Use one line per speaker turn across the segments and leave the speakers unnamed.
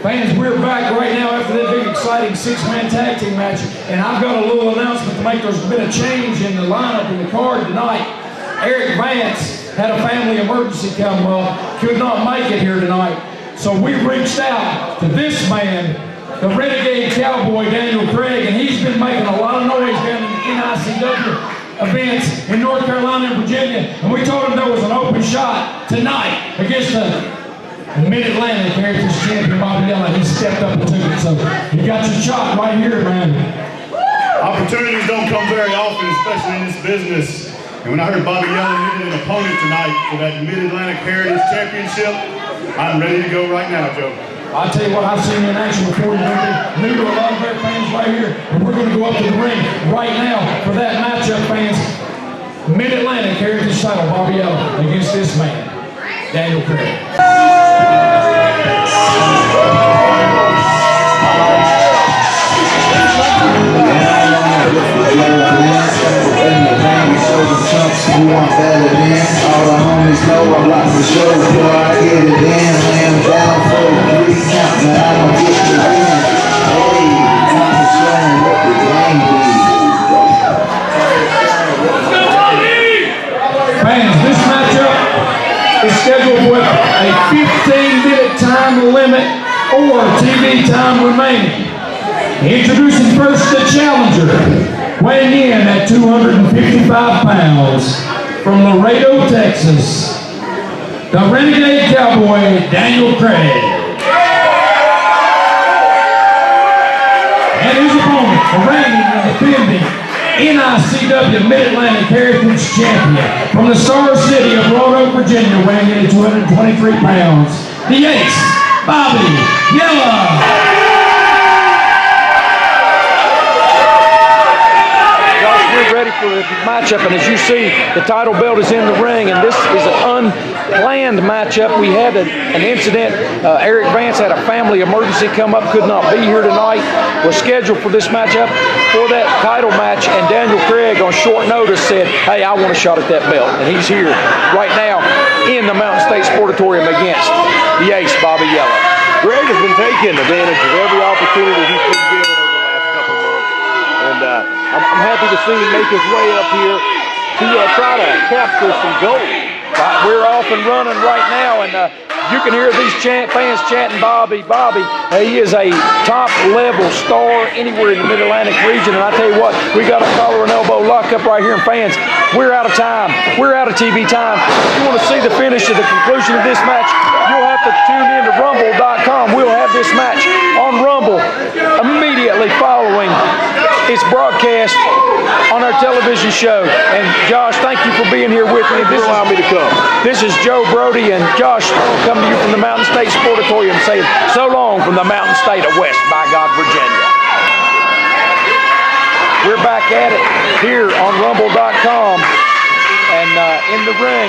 Fans, we're back right now after that big exciting six-man tag team match, and I've got a little announcement to make. There's been a change in the lineup in the card tonight. Eric Vance had a family emergency come, could not make it here tonight. So we reached out to this man, the Renegade Cowboy, Daniel Craig, and he's been making a lot of noise down in the NICW events in North Carolina and Virginia, and we told him there was an open shot tonight against the Mid-Atlantic Heritage Champion Bobby Yela. He stepped up and took it, so you got your shot right here, man.
Opportunities don't come very often, especially in this business. And when I heard Bobby Yela needed an opponent tonight for that Mid-Atlantic Heritage Championship, I'm ready to go right now, Joe.
I'll tell you what, I've seen you in action before. You're new to a lot of our fans right here, and we're going to go up to the ring right now for that matchup, fans. Mid-Atlantic Heritage title, Bobby Yela against this man, Daniel Craig.
You want better than all the homies know I rock the show before I get it in. Laying down for the 3 count, but I don't get the win. Hey, time to show them what the game is.
Fans, this matchup is scheduled with a 15-minute time limit or TV time remaining. Introducing first the challenger, weighing in at 255 pounds, from Laredo, Texas, the Renegade Cowboy, Daniel Craig. And his opponent, the reigning and defending NICW Mid-Atlantic Heritage Champion, from the Star City of Roanoke, Virginia, weighing in at 223 pounds, the Ace, Bobby Yela.
We're ready for the matchup, and as you see, the title belt is in the ring, and this is an unplanned matchup. We had an incident. Eric Vance had a family emergency come up, could not be here tonight, was scheduled for this matchup for that title match, and Daniel Craig on short notice said, hey, I want a shot at that belt, and he's here right now in the Mountain State Sportatorium against the Ace, Bobby Yela.
Greg has been taking advantage of every opportunity he's been given over the last couple of months, and I'm happy to see him make his way up here to try to capture some gold.
We're off and running right now, and you can hear these fans chanting Bobby, Bobby. He is a top-level star anywhere in the Mid-Atlantic region, and I tell you what, we got a collar and elbow lock up right here, and fans, we're out of time. We're out of TV time. If you want to see the finish of the conclusion of this match, you'll have to tune in to Rumble.com. We'll have this match on Rumble immediately following its broadcast on our television show. And Josh, thank you for being here with me.
This allowed me to come.
This is Joe Brody, and Josh, I'll come to you from the Mountain State Sportatorium saying so long from the Mountain State of West, by God, Virginia. We're back at it here on Rumble.com, and in the ring,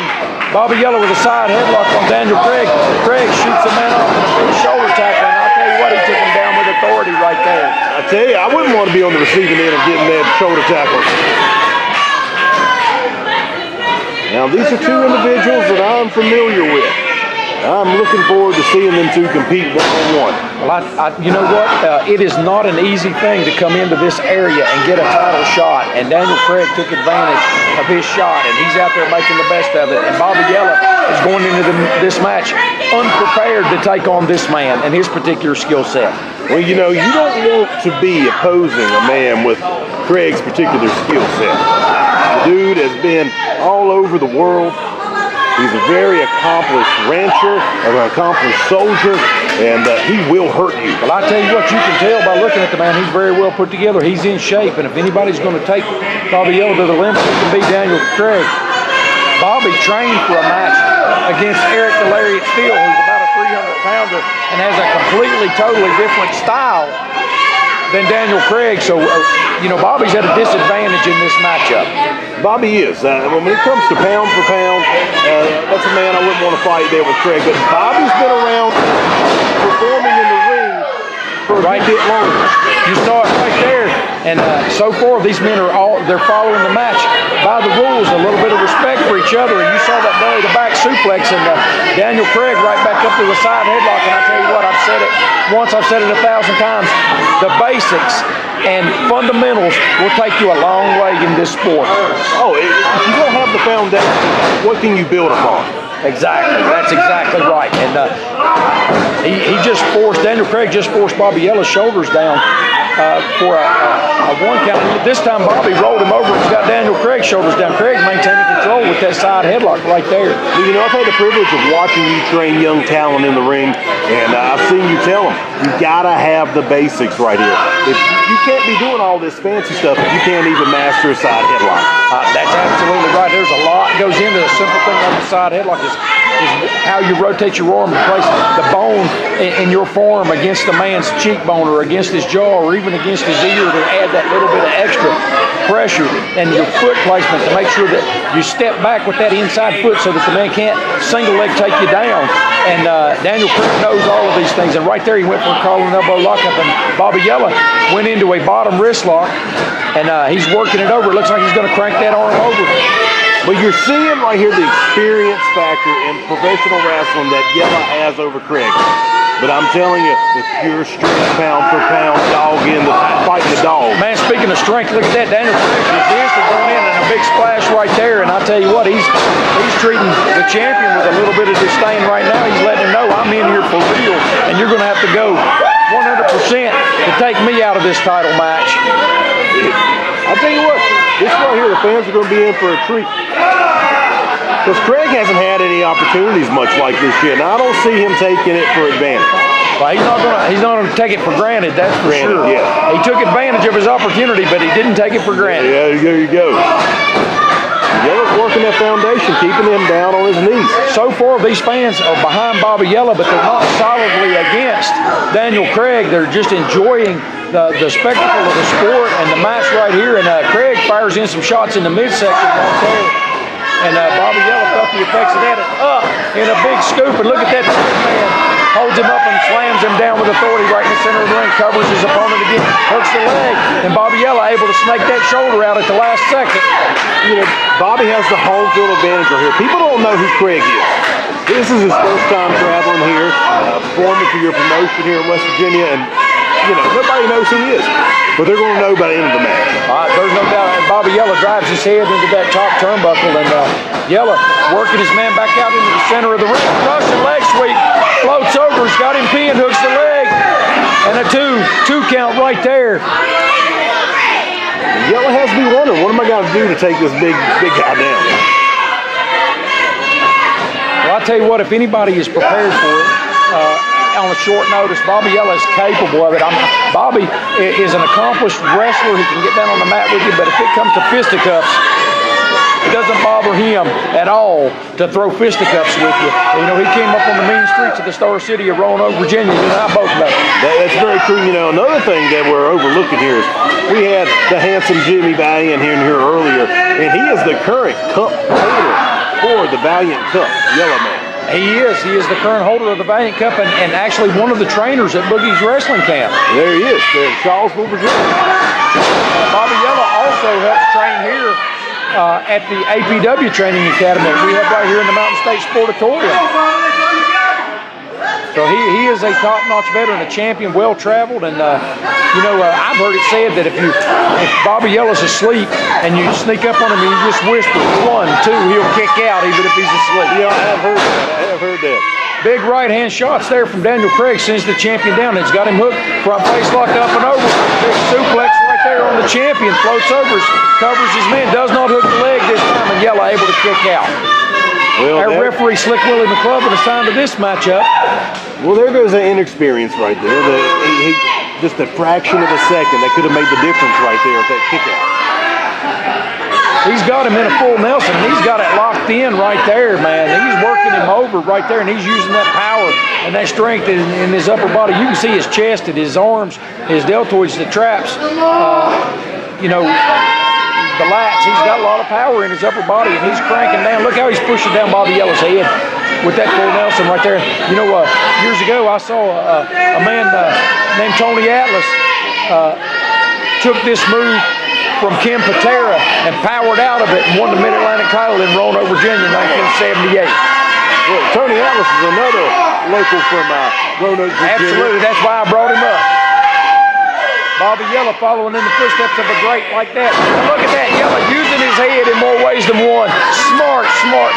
Bobby Yela with a side headlock on Daniel Craig. Craig shoots the man off with a big shoulder tackle, and I'll tell you what, he took him down with authority right there.
I tell you, I wouldn't want to be on the receiving end of getting that shoulder tackle. Now, these are two individuals that I'm familiar with. I'm looking forward to seeing them two compete one-on-one.
Well, you know what? It is not an easy thing to come into this area and get a title shot. And Daniel Craig took advantage of his shot, and he's out there making the best of it. And Bobby Yela is going into this match unprepared to take on this man and his particular skill set.
Well, you know, you don't want to be opposing a man with Craig's particular skill set. The dude has been all over the world. He's a very accomplished rancher, an accomplished soldier, and he will hurt you.
Well, I tell you what, you can tell by looking at the man, he's very well put together. He's in shape, and if anybody's going to take Bobby Yela to the limit, it can be Daniel Craig. Bobby trained for a match against Eric the Lariat Steele, who's about a 300-pounder and has a completely, totally different style than Daniel Craig. So, you know, Bobby's at a disadvantage in this matchup.
Bobby is. When it comes to pound for pound, that's a man I wouldn't want to fight there with Craig. But Bobby's been around performing in the ring for a bit longer.
You saw it right there. And so far, these men are they're following the match by the rules, a little bit of respect for each other. And you saw that belly to back suplex, and Daniel Craig right back up to the side headlock. And I tell you what, I've said it once, I've said it 1,000 times, the basics and fundamentals will take you a long way in this sport.
Oh, if you don't have the foundation, what can you build upon?
Exactly. That's exactly right. And Daniel Craig just forced Bobby Yela's shoulders down for a one count. This time Bobby rolled him over and got Daniel Craig's shoulders down. Craig maintaining control with that side headlock right there.
Well, you know, I've had the privilege of watching you train young talent in the ring, and I've seen you tell them, you gotta have the basics right here. If you can't be doing all this fancy stuff if you can't even master a side headlock.
That's absolutely right. There's a lot goes into the simple thing like the side headlock is how you rotate your arm to place the bone in your forearm against the man's cheekbone or against his jaw or even against his ear to add that little bit of extra pressure, and your foot placement to make sure that you step back with that inside foot so that the man can't single leg take you down. And Daniel Craig knows all of these things. And right there he went for a collar and elbow lockup, and Bobby Yela went into a bottom wrist lock, and he's working it over. It looks like he's going to crank that arm over.
But you're seeing right here the experience factor in professional wrestling that Yela has over Craig. But I'm telling you, the pure strength, pound for pound, dog in the fighting the dog.
Man, speaking of strength, look at that. Daniel Craig is going in and a big splash right there. And I tell you what, he's treating the champion with a little bit of disdain right now. He's letting him know, I'm in here for real, and you're going to have to go 100% to take me out of this title match.
I'll tell you what, this right here, the fans are going to be in for a treat. Because Craig hasn't had any opportunities much like this yet, and I don't see him taking it for advantage.
Well, he's not gonna take it for granted, that's for sure.
Yeah.
He took advantage of his opportunity, but he didn't take it for granted.
Yeah, there you go. Yela's working that foundation, keeping him down on his knees.
So far, these fans are behind Bobby Yela, but they're not solidly against Daniel Craig. They're just enjoying the spectacle of the sport and the match right here. And Craig fires in some shots in the midsection right there. And Bobby Yela felt the effects of that. Up in a big scoop, and look at that man. Holds him up and slams him down with authority right in the center of the ring. Covers his opponent again. Hooks the leg. And Bobby Yela able to snake that shoulder out at the last second.
You know, Bobby has the home field advantage right here. People don't know who Craig is. This is his first time traveling here, performing for your promotion here in West Virginia, and you know, nobody knows who he is. But they're going to know by the end of the match.
There's no doubt. And Bobby Yela drives his head into that top turnbuckle, and Yela working his man back out into the center of the ring. Russian leg sweep. Floats over. He's got him pinned. Hooks the leg. And a two count right there.
Yela has to be wondering, what am I going to do to take this big guy down?
Well, I'll tell you what, if anybody is prepared for it, on a short notice, Bobby Yela is capable of it. Bobby is an accomplished wrestler. He can get down on the mat with you, but if it comes to fisticuffs, it doesn't bother him at all to throw fisticuffs with you. You know, he came up on the mean streets of the Star City of Roanoke, Virginia. You and I both know.
That's very true. You know, another thing that we're overlooking here is we had the handsome Jimmy Valiant here earlier, and he is the current cup holder for the Valiant Cup, Yela man.
He is the current holder of the Valiant Cup and actually one of the trainers at Boogie's Wrestling Camp.
There he is, there in Charlottesville, Virginia.
Bobby Yela also helps train here at the APW Training Academy we have right here in the Mountain State Sportatorium. So he is a top-notch veteran, a champion, well-traveled, and you know, I've heard it said that if Bobby Yela's asleep and you sneak up on him and you just whisper 1, 2, he'll kick out even if he's asleep.
Yeah, I have heard that.
Big right-hand shots there from Daniel Craig, sends the champion down. It's got him hooked, front face lock up and over. Big suplex right there on the champion, floats over, covers his man, does not hook the leg this time, and Yela able to kick out.
Well,
our referee, Slick Willie McClellan, assigned to this matchup.
Well, there goes an inexperience right there. He just a fraction of a second that could have made the difference right there with that kick out.
He's got him in a full Nelson, and he's got it locked in right there, man. He's working him over right there, and he's using that power and that strength in his upper body. You can see his chest and his arms, his deltoids, the traps, you know, the lats. He's got a lot of power in his upper body, and he's cranking down. Look how he's pushing down Bobby Yela's head with that full Nelson right there. You know, years ago I saw a man named Tony Atlas took this move from Ken Patera and powered out of it and won the Mid-Atlantic title in Roanoke, Virginia in 1978.
Well, Tony Atlas is another local from Roanoke, Virginia.
Absolutely, that's why I brought him up. Bobby Yela following in the footsteps of a great like that. And look at that, Yela using his head in more ways than one. Smart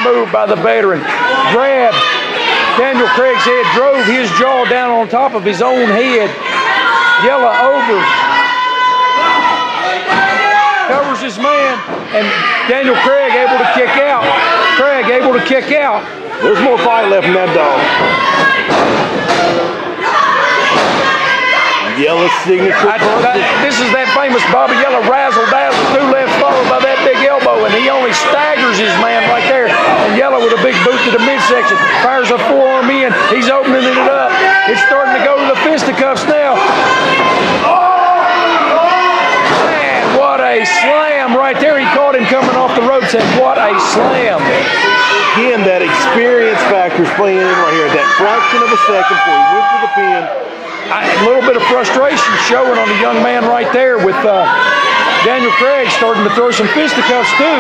move by the veteran. Grabbed Daniel Craig's head, drove his jaw down on top of his own head. Yela over. Covers his man, and Daniel Craig able to kick out. Craig able to kick out.
There's more fight left in that dog. Yela's signature.
This is that famous Bobby Yela razzle-dazzle, 2 lefts followed by that big elbow, and he only staggers his man right there. And Yela with a big boot to the midsection, fires a forearm in. He's opening it up. It's starting to go to the fisticuffs now. Man, what a slam right there. He caught him coming off the ropes, and what a slam.
Again, that experience factor is playing in right here. That fraction of a second before he went for the pin.
A little bit of frustration showing on the young man right there with Daniel Craig starting to throw some fisticuffs too.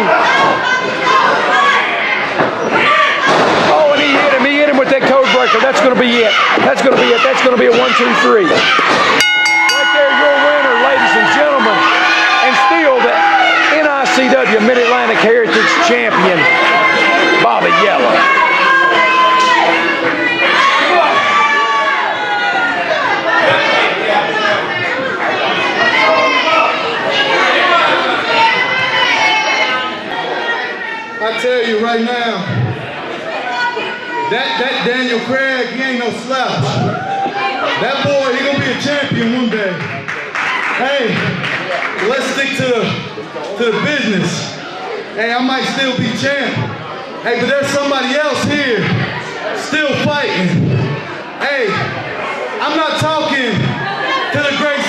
Oh, and he hit him with that code breaker. That's going to be it. That's going to be it. That's going to be a 1, 2, 3. Right there, your winner, ladies and gentlemen, and still the NICW Mid-Atlantic Heritage Champion, Bobby Yela.
I tell you right now, that Daniel Craig, he ain't no slouch. That boy, he gonna be a champion one day. Hey, let's stick to the business. Hey, I might still be champ. Hey, but there's somebody else here still fighting. Hey, I'm not talking to the great